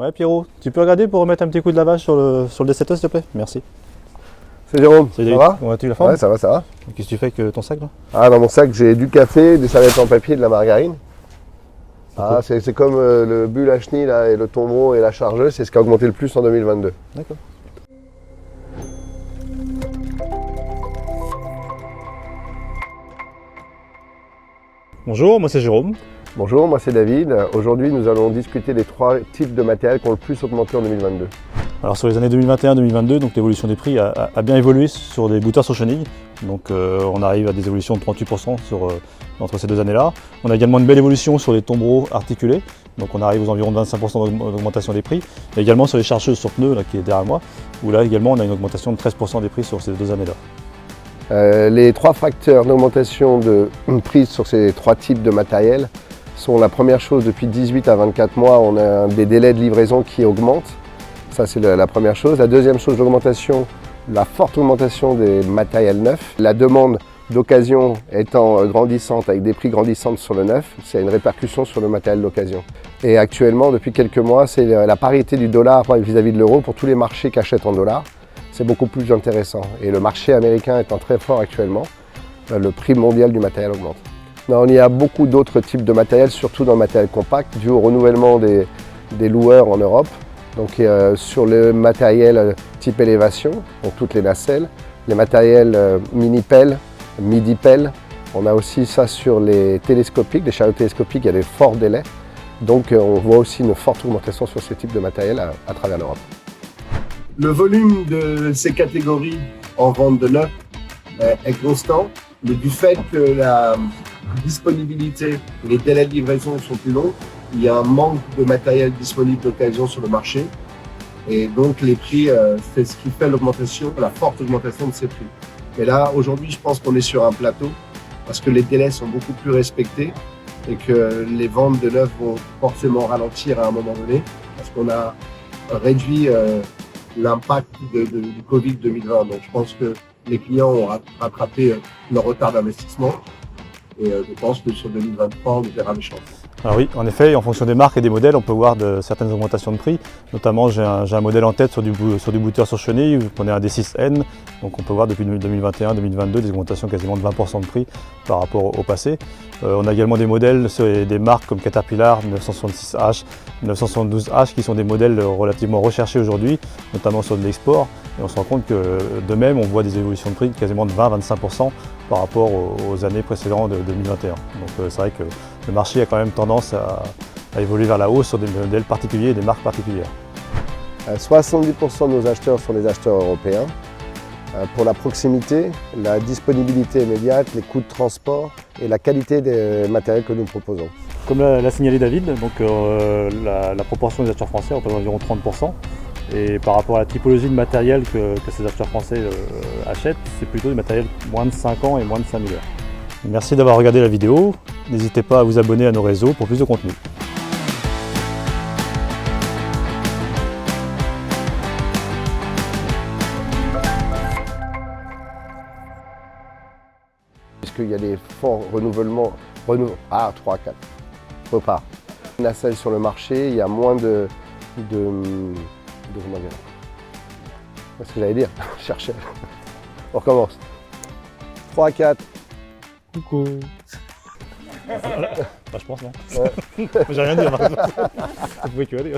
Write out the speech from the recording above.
Ouais Pierrot, tu peux regarder pour remettre un petit coup de lavage sur le D7E s'il te plaît? Merci. C'est Jérôme, Salut, ça va? Comment vas-tu la forme? Ouais, ça va, ça va. Qu'est-ce que tu fais avec ton sac là? Ah, dans mon sac, j'ai du café, des serviettes en papier, de la margarine. Ah, c'est comme le bulle à chenille là, et le tombereau et la chargeuse, c'est ce qui a augmenté le plus en 2022. D'accord. Bonjour, moi c'est Jérôme. Bonjour, moi c'est David. Aujourd'hui, nous allons discuter des 3 types de matériel qui ont le plus augmenté en 2022. Alors sur les années 2021-2022, donc l'évolution des prix a bien évolué sur des bouteurs sur chenilles. Donc on arrive à des évolutions de 38% entre ces deux années-là. On a également une belle évolution sur les tombereaux articulés. Donc on arrive aux environs de 25% d'augmentation des prix. Et également sur les chargeuses sur pneus là, qui est derrière moi, où là également on a une augmentation de 13% des prix sur ces deux années-là. Les 3 facteurs d'augmentation de prix sur ces 3 types de matériel sont la première chose, depuis 18 à 24 mois, on a des délais de livraison qui augmentent. Ça, c'est la première chose. La deuxième chose, l'augmentation, la forte augmentation des matériels neufs. La demande d'occasion étant grandissante, avec des prix grandissants sur le neuf, c'est une répercussion sur le matériel d'occasion. Et actuellement, depuis quelques mois, c'est la parité du dollar vis-à-vis de l'euro pour tous les marchés qui achètent en dollars. C'est beaucoup plus intéressant. Et le marché américain étant très fort actuellement, le prix mondial du matériel augmente. Non, il y a beaucoup d'autres types de matériel, surtout dans le matériel compact, dû au renouvellement des loueurs en Europe. Donc sur le matériel type élévation, donc toutes les nacelles, les matériels mini-pelles, midi-pelles. On a aussi ça sur les télescopiques, les chariots télescopiques, il y a des forts délais. Donc on voit aussi une forte augmentation sur ce type de matériel à travers l'Europe. Le volume de ces catégories en vente de neuf est constant, mais du fait que la disponibilité et les délais de livraison sont plus longs, il y a un manque de matériel disponible d'occasion sur le marché. Et donc les prix, c'est ce qui fait l'augmentation, la forte augmentation de ces prix. Et là, aujourd'hui, je pense qu'on est sur un plateau parce que les délais sont beaucoup plus respectés et que les ventes de neuf vont forcément ralentir à un moment donné parce qu'on a réduit l'impact du Covid 2020. Donc je pense que les clients ont rattrapé leur retard d'investissement et je pense que sur 2023, on verra les chances. Alors oui, en effet, en fonction des marques et des modèles, on peut voir certaines augmentations de prix. Notamment, j'ai un modèle en tête sur du booter sur chenille, vous prenez un D6N. Donc on peut voir depuis 2021-2022 des augmentations quasiment de 20% de prix par rapport au passé. On a également des modèles sur des marques comme Caterpillar 966H, 972H qui sont des modèles relativement recherchés aujourd'hui, notamment sur de l'export. Et on se rend compte que de même, on voit des évolutions de prix de quasiment de 20-25% par rapport aux années précédentes de 2021. Donc c'est vrai que le marché a quand même tendance à évoluer vers la hausse sur des modèles particuliers et des marques particulières. 70% de nos acheteurs sont des acheteurs européens. Pour la proximité, la disponibilité immédiate, les coûts de transport et la qualité des matériels que nous proposons. Comme l'a signalé David, donc, la proportion des acheteurs français représente environ 30%. Et par rapport à la typologie de matériel que ces acheteurs français achètent, c'est plutôt du matériel moins de 5 ans et moins de 5000 heures. Merci d'avoir regardé la vidéo. N'hésitez pas à vous abonner à nos réseaux pour plus de contenu. Puisqu'il y a des forts renouvellements, 3, 4, repart. Nacelle sur le marché, il y a moins de comment dire, qu'est-ce que j'allais dire? Je cherchais. On recommence. 3, 4. Coucou. Bah, je pense non. Ouais. J'ai rien dit. Vous pouvez que aller.